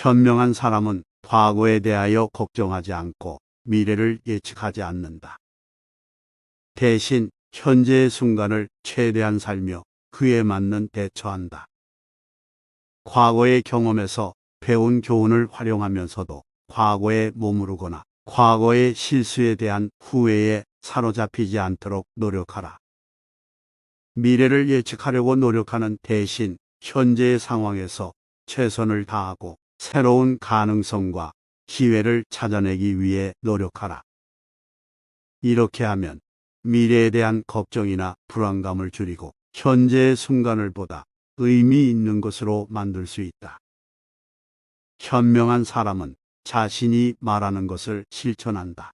현명한 사람은 과거에 대하여 걱정하지 않고 미래를 예측하지 않는다. 대신 현재의 순간을 최대한 살며 그에 맞는 대처한다. 과거의 경험에서 배운 교훈을 활용하면서도 과거에 머무르거나 과거의 실수에 대한 후회에 사로잡히지 않도록 노력하라. 미래를 예측하려고 노력하는 대신 현재의 상황에서 최선을 다하고 새로운 가능성과 기회를 찾아내기 위해 노력하라. 이렇게 하면 미래에 대한 걱정이나 불안감을 줄이고 현재의 순간을 보다 의미 있는 것으로 만들 수 있다. 현명한 사람은 자신이 말하는 것을 실천한다.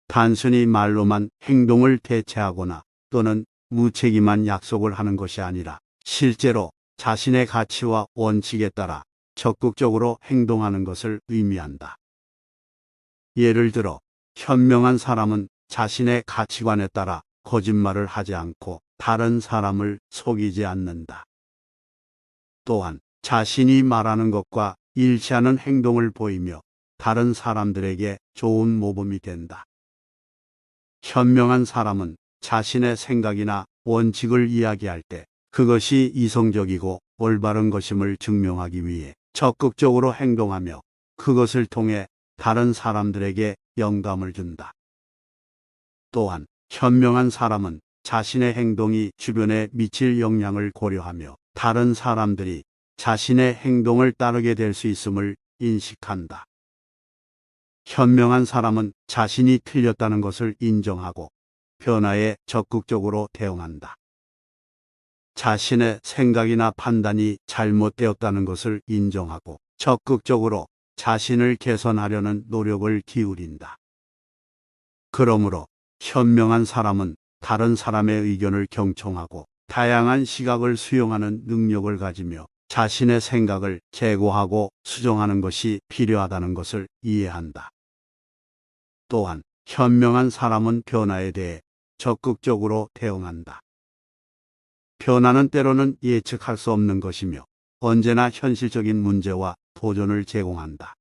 단순히 말로만 행동을 대체하거나 또는 무책임한 약속을 하는 것이 아니라 실제로 자신의 가치와 원칙에 따라 적극적으로 행동하는 것을 의미한다. 예를 들어, 현명한 사람은 자신의 가치관에 따라 거짓말을 하지 않고 다른 사람을 속이지 않는다. 또한 자신이 말하는 것과 일치하는 행동을 보이며 다른 사람들에게 좋은 모범이 된다. 현명한 사람은 자신의 생각이나 원칙을 이야기할 때 그것이 이성적이고 올바른 것임을 증명하기 위해 적극적으로 행동하며 그것을 통해 다른 사람들에게 영감을 준다. 또한 현명한 사람은 자신의 행동이 주변에 미칠 영향을 고려하며 다른 사람들이 자신의 행동을 따르게 될 수 있음을 인식한다. 현명한 사람은 자신이 틀렸다는 것을 인정하고 변화에 적극적으로 대응한다. 자신의 생각이나 판단이 잘못되었다는 것을 인정하고 적극적으로 자신을 개선하려는 노력을 기울인다. 그러므로 현명한 사람은 다른 사람의 의견을 경청하고 다양한 시각을 수용하는 능력을 가지며 자신의 생각을 재고하고 수정하는 것이 필요하다는 것을 이해한다. 또한 현명한 사람은 변화에 대해 적극적으로 대응한다. 변화는 때로는 예측할 수 없는 것이며 언제나 현실적인 문제와 도전을 제공한다.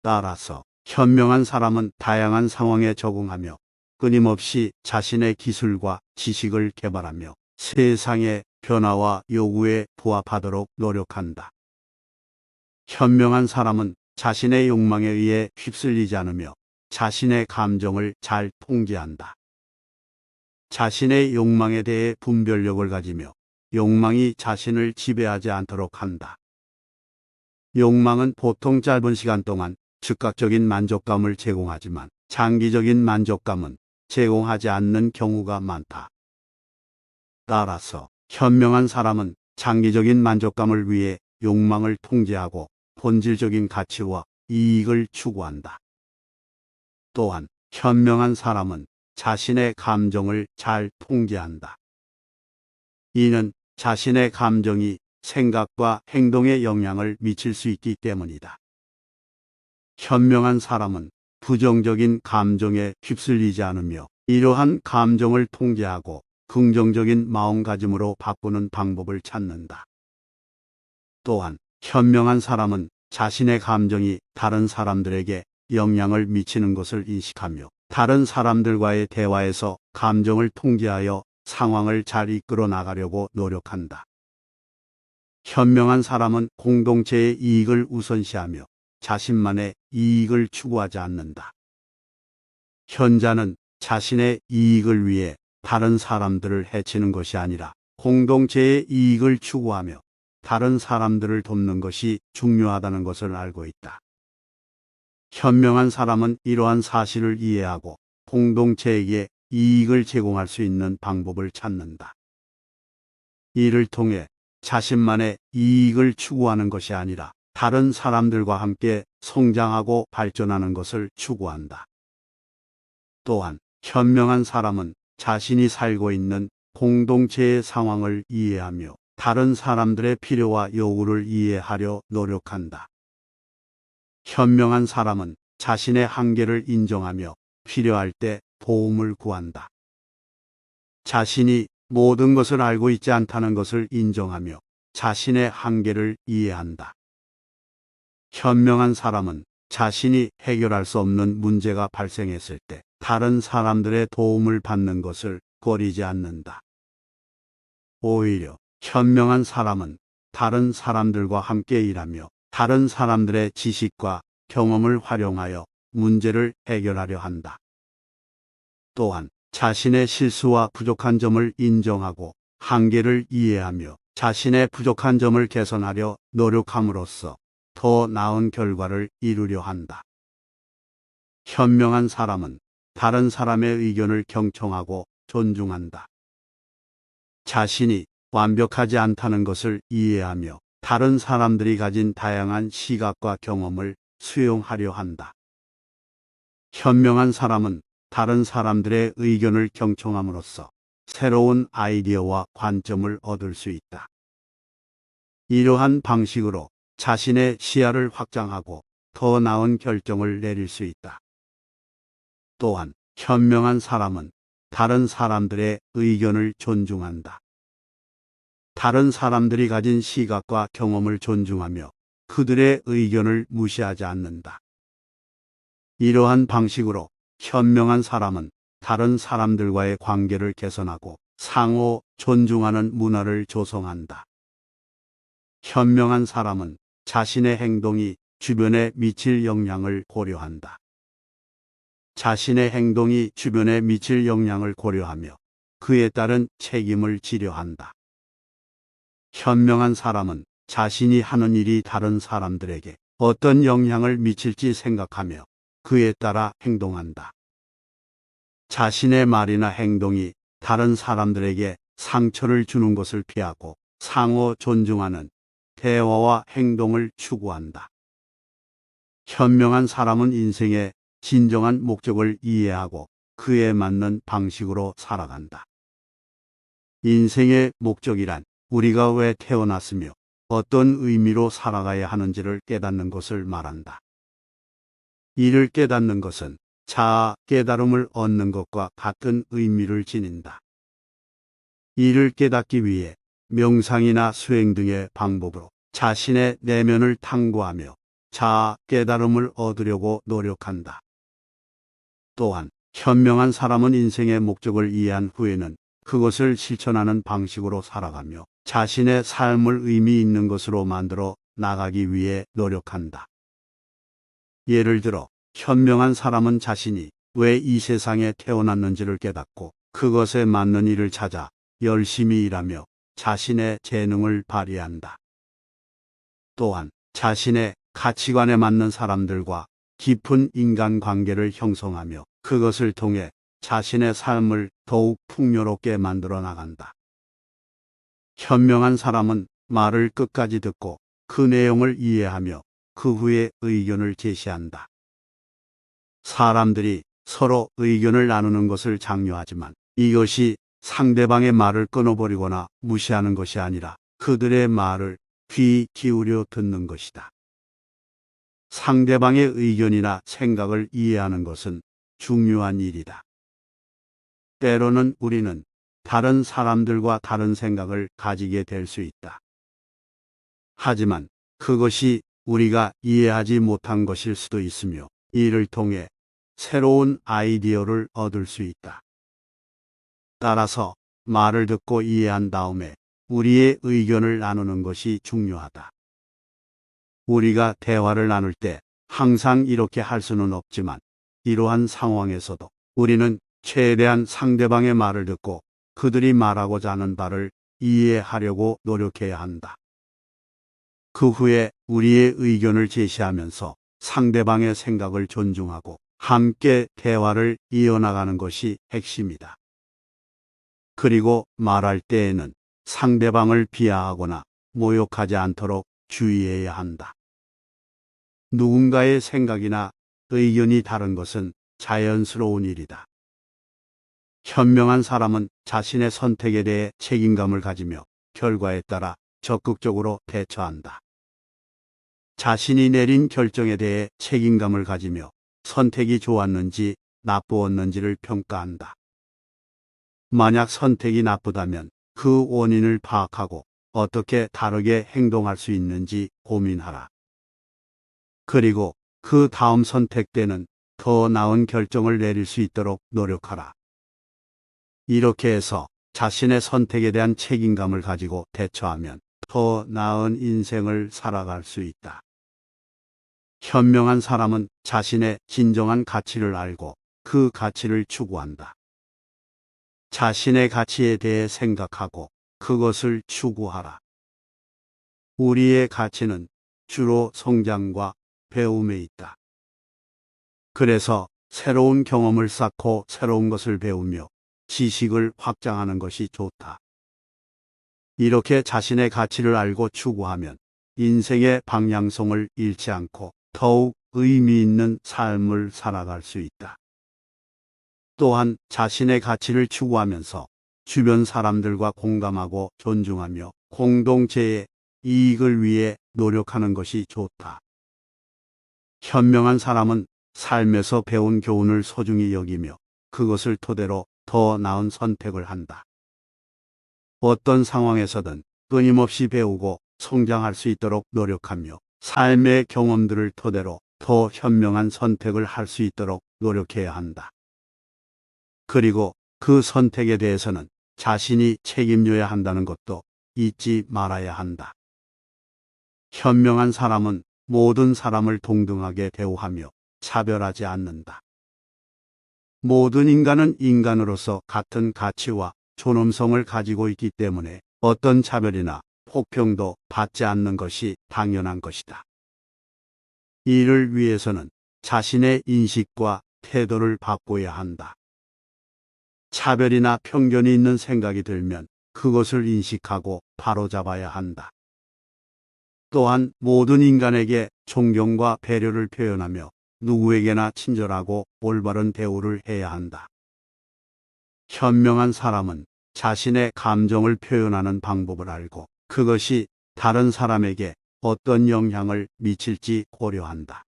따라서 현명한 사람은 다양한 상황에 적응하며 끊임없이 자신의 기술과 지식을 개발하며 세상의 변화와 요구에 부합하도록 노력한다. 현명한 사람은 자신의 욕망에 의해 휩쓸리지 않으며 자신의 감정을 잘 통제한다. 자신의 욕망에 대해 분별력을 가지며 욕망이 자신을 지배하지 않도록 한다. 욕망은 보통 짧은 시간 동안 즉각적인 만족감을 제공하지만 장기적인 만족감은 제공하지 않는 경우가 많다. 따라서 현명한 사람은 장기적인 만족감을 위해 욕망을 통제하고 본질적인 가치와 이익을 추구한다. 또한 현명한 사람은 자신의 감정을 잘 통제한다. 이는 자신의 감정이 생각과 행동에 영향을 미칠 수 있기 때문이다. 현명한 사람은 부정적인 감정에 휩쓸리지 않으며 이러한 감정을 통제하고 긍정적인 마음가짐으로 바꾸는 방법을 찾는다. 또한 현명한 사람은 자신의 감정이 다른 사람들에게 영향을 미치는 것을 인식하며 다른 사람들과의 대화에서 감정을 통제하여 상황을 잘 이끌어 나가려고 노력한다. 현명한 사람은 공동체의 이익을 우선시하며 자신만의 이익을 추구하지 않는다. 현자는 자신의 이익을 위해 다른 사람들을 해치는 것이 아니라 공동체의 이익을 추구하며 다른 사람들을 돕는 것이 중요하다는 것을 알고 있다. 현명한 사람은 이러한 사실을 이해하고 공동체에게 이익을 제공할 수 있는 방법을 찾는다. 이를 통해 자신만의 이익을 추구하는 것이 아니라 다른 사람들과 함께 성장하고 발전하는 것을 추구한다. 또한 현명한 사람은 자신이 살고 있는 공동체의 상황을 이해하며 다른 사람들의 필요와 요구를 이해하려 노력한다. 현명한 사람은 자신의 한계를 인정하며 필요할 때 도움을 구한다. 자신이 모든 것을 알고 있지 않다는 것을 인정하며 자신의 한계를 이해한다. 현명한 사람은 자신이 해결할 수 없는 문제가 발생했을 때 다른 사람들의 도움을 받는 것을 꺼리지 않는다. 오히려 현명한 사람은 다른 사람들과 함께 일하며 다른 사람들의 지식과 경험을 활용하여 문제를 해결하려 한다. 또한 자신의 실수와 부족한 점을 인정하고 한계를 이해하며 자신의 부족한 점을 개선하려 노력함으로써 더 나은 결과를 이루려 한다. 현명한 사람은 다른 사람의 의견을 경청하고 존중한다. 자신이 완벽하지 않다는 것을 이해하며 다른 사람들이 가진 다양한 시각과 경험을 수용하려 한다. 현명한 사람은 다른 사람들의 의견을 경청함으로써 새로운 아이디어와 관점을 얻을 수 있다. 이러한 방식으로 자신의 시야를 확장하고 더 나은 결정을 내릴 수 있다. 또한 현명한 사람은 다른 사람들의 의견을 존중한다. 다른 사람들이 가진 시각과 경험을 존중하며 그들의 의견을 무시하지 않는다. 이러한 방식으로 현명한 사람은 다른 사람들과의 관계를 개선하고 상호 존중하는 문화를 조성한다. 현명한 사람은 자신의 행동이 주변에 미칠 영향을 고려한다. 자신의 행동이 주변에 미칠 영향을 고려하며 그에 따른 책임을 지려 한다. 현명한 사람은 자신이 하는 일이 다른 사람들에게 어떤 영향을 미칠지 생각하며 그에 따라 행동한다. 자신의 말이나 행동이 다른 사람들에게 상처를 주는 것을 피하고 상호 존중하는 대화와 행동을 추구한다. 현명한 사람은 인생의 진정한 목적을 이해하고 그에 맞는 방식으로 살아간다. 인생의 목적이란 우리가 왜 태어났으며 어떤 의미로 살아가야 하는지를 깨닫는 것을 말한다. 이를 깨닫는 것은 자아 깨달음을 얻는 것과 같은 의미를 지닌다. 이를 깨닫기 위해 명상이나 수행 등의 방법으로 자신의 내면을 탐구하며 자아 깨달음을 얻으려고 노력한다. 또한 현명한 사람은 인생의 목적을 이해한 후에는 그것을 실천하는 방식으로 살아가며 자신의 삶을 의미 있는 것으로 만들어 나가기 위해 노력한다. 예를 들어 현명한 사람은 자신이 왜 이 세상에 태어났는지를 깨닫고 그것에 맞는 일을 찾아 열심히 일하며 자신의 재능을 발휘한다. 또한 자신의 가치관에 맞는 사람들과 깊은 인간관계를 형성하며 그것을 통해 자신의 삶을 더욱 풍요롭게 만들어 나간다. 현명한 사람은 말을 끝까지 듣고 그 내용을 이해하며 그 후에 의견을 제시한다. 사람들이 서로 의견을 나누는 것을 장려하지만 이것이 상대방의 말을 끊어버리거나 무시하는 것이 아니라 그들의 말을 귀 기울여 듣는 것이다. 상대방의 의견이나 생각을 이해하는 것은 중요한 일이다. 때로는 우리는 다른 사람들과 다른 생각을 가지게 될 수 있다. 하지만 그것이 우리가 이해하지 못한 것일 수도 있으며 이를 통해 새로운 아이디어를 얻을 수 있다. 따라서 말을 듣고 이해한 다음에 우리의 의견을 나누는 것이 중요하다. 우리가 대화를 나눌 때 항상 이렇게 할 수는 없지만 이러한 상황에서도 우리는 최대한 상대방의 말을 듣고 그들이 말하고자 하는 바를 이해하려고 노력해야 한다. 그 후에 우리의 의견을 제시하면서 상대방의 생각을 존중하고 함께 대화를 이어나가는 것이 핵심이다. 그리고 말할 때에는 상대방을 비하하거나 모욕하지 않도록 주의해야 한다. 누군가의 생각이나 의견이 다른 것은 자연스러운 일이다. 현명한 사람은 자신의 선택에 대해 책임감을 가지며 결과에 따라 적극적으로 대처한다. 자신이 내린 결정에 대해 책임감을 가지며 선택이 좋았는지 나쁘었는지를 평가한다. 만약 선택이 나쁘다면 그 원인을 파악하고 어떻게 다르게 행동할 수 있는지 고민하라. 그리고 그 다음 선택 때는 더 나은 결정을 내릴 수 있도록 노력하라. 이렇게 해서 자신의 선택에 대한 책임감을 가지고 대처하면 더 나은 인생을 살아갈 수 있다. 현명한 사람은 자신의 진정한 가치를 알고 그 가치를 추구한다. 자신의 가치에 대해 생각하고 그것을 추구하라. 우리의 가치는 주로 성장과 배움에 있다. 그래서 새로운 경험을 쌓고 새로운 것을 배우며 지식을 확장하는 것이 좋다. 이렇게 자신의 가치를 알고 추구하면 인생의 방향성을 잃지 않고 더욱 의미 있는 삶을 살아갈 수 있다. 또한 자신의 가치를 추구하면서 주변 사람들과 공감하고 존중하며 공동체의 이익을 위해 노력하는 것이 좋다. 현명한 사람은 삶에서 배운 교훈을 소중히 여기며 그것을 토대로 더 나은 선택을 한다. 어떤 상황에서든 끊임없이 배우고 성장할 수 있도록 노력하며 삶의 경험들을 토대로 더 현명한 선택을 할 수 있도록 노력해야 한다. 그리고 그 선택에 대해서는 자신이 책임져야 한다는 것도 잊지 말아야 한다. 현명한 사람은 모든 사람을 동등하게 대우하며 차별하지 않는다. 모든 인간은 인간으로서 같은 가치와 존엄성을 가지고 있기 때문에 어떤 차별이나 폭평도 받지 않는 것이 당연한 것이다. 이를 위해서는 자신의 인식과 태도를 바꿔야 한다. 차별이나 편견이 있는 생각이 들면 그것을 인식하고 바로잡아야 한다. 또한 모든 인간에게 존경과 배려를 표현하며 누구에게나 친절하고 올바른 대우를 해야 한다. 현명한 사람은 자신의 감정을 표현하는 방법을 알고 그것이 다른 사람에게 어떤 영향을 미칠지 고려한다.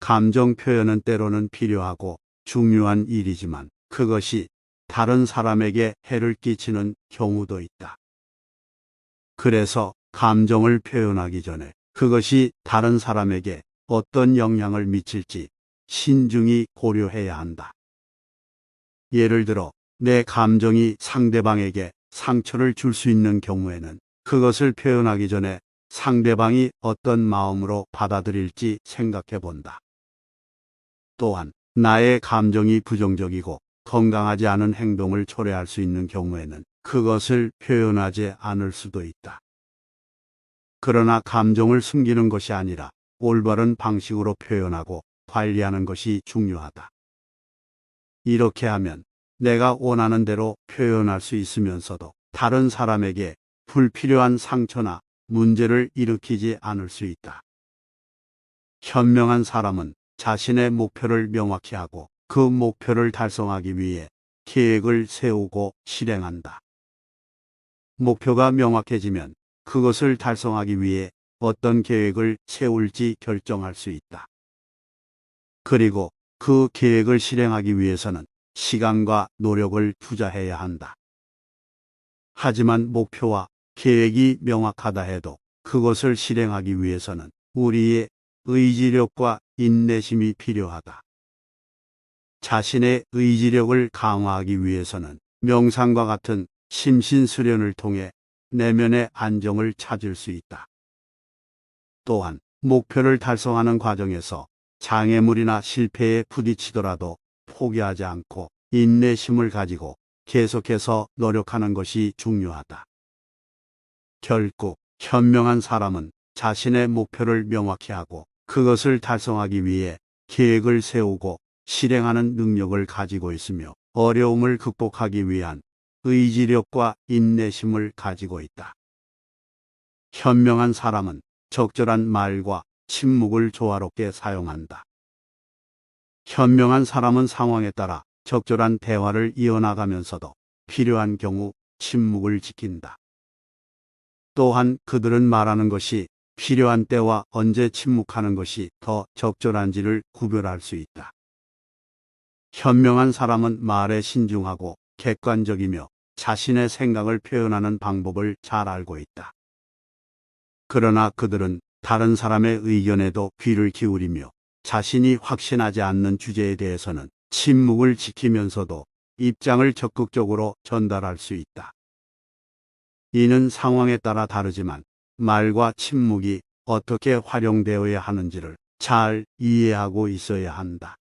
감정 표현은 때로는 필요하고 중요한 일이지만 그것이 다른 사람에게 해를 끼치는 경우도 있다. 그래서 감정을 표현하기 전에 그것이 다른 사람에게 어떤 영향을 미칠지 신중히 고려해야 한다. 예를 들어 내 감정이 상대방에게 상처를 줄 수 있는 경우에는 그것을 표현하기 전에 상대방이 어떤 마음으로 받아들일지 생각해 본다. 또한 나의 감정이 부정적이고 건강하지 않은 행동을 초래할 수 있는 경우에는 그것을 표현하지 않을 수도 있다. 그러나 감정을 숨기는 것이 아니라 올바른 방식으로 표현하고 관리하는 것이 중요하다. 이렇게 하면 내가 원하는 대로 표현할 수 있으면서도 다른 사람에게 불필요한 상처나 문제를 일으키지 않을 수 있다. 현명한 사람은 자신의 목표를 명확히 하고 그 목표를 달성하기 위해 계획을 세우고 실행한다. 목표가 명확해지면 그것을 달성하기 위해 어떤 계획을 세울지 결정할 수 있다. 그리고 그 계획을 실행하기 위해서는 시간과 노력을 투자해야 한다. 하지만 목표와 계획이 명확하다 해도 그것을 실행하기 위해서는 우리의 의지력과 인내심이 필요하다. 자신의 의지력을 강화하기 위해서는 명상과 같은 심신수련을 통해 내면의 안정을 찾을 수 있다. 또한 목표를 달성하는 과정에서 장애물이나 실패에 부딪히더라도 포기하지 않고 인내심을 가지고 계속해서 노력하는 것이 중요하다. 결국 현명한 사람은 자신의 목표를 명확히 하고 그것을 달성하기 위해 계획을 세우고 실행하는 능력을 가지고 있으며 어려움을 극복하기 위한 의지력과 인내심을 가지고 있다. 현명한 사람은 적절한 말과 침묵을 조화롭게 사용한다. 현명한 사람은 상황에 따라 적절한 대화를 이어나가면서도 필요한 경우 침묵을 지킨다. 또한 그들은 말하는 것이 필요한 때와 언제 침묵하는 것이 더 적절한지를 구별할 수 있다. 현명한 사람은 말에 신중하고 객관적이며 자신의 생각을 표현하는 방법을 잘 알고 있다. 그러나 그들은 다른 사람의 의견에도 귀를 기울이며 자신이 확신하지 않는 주제에 대해서는 침묵을 지키면서도 입장을 적극적으로 전달할 수 있다. 이는 상황에 따라 다르지만 말과 침묵이 어떻게 활용되어야 하는지를 잘 이해하고 있어야 한다.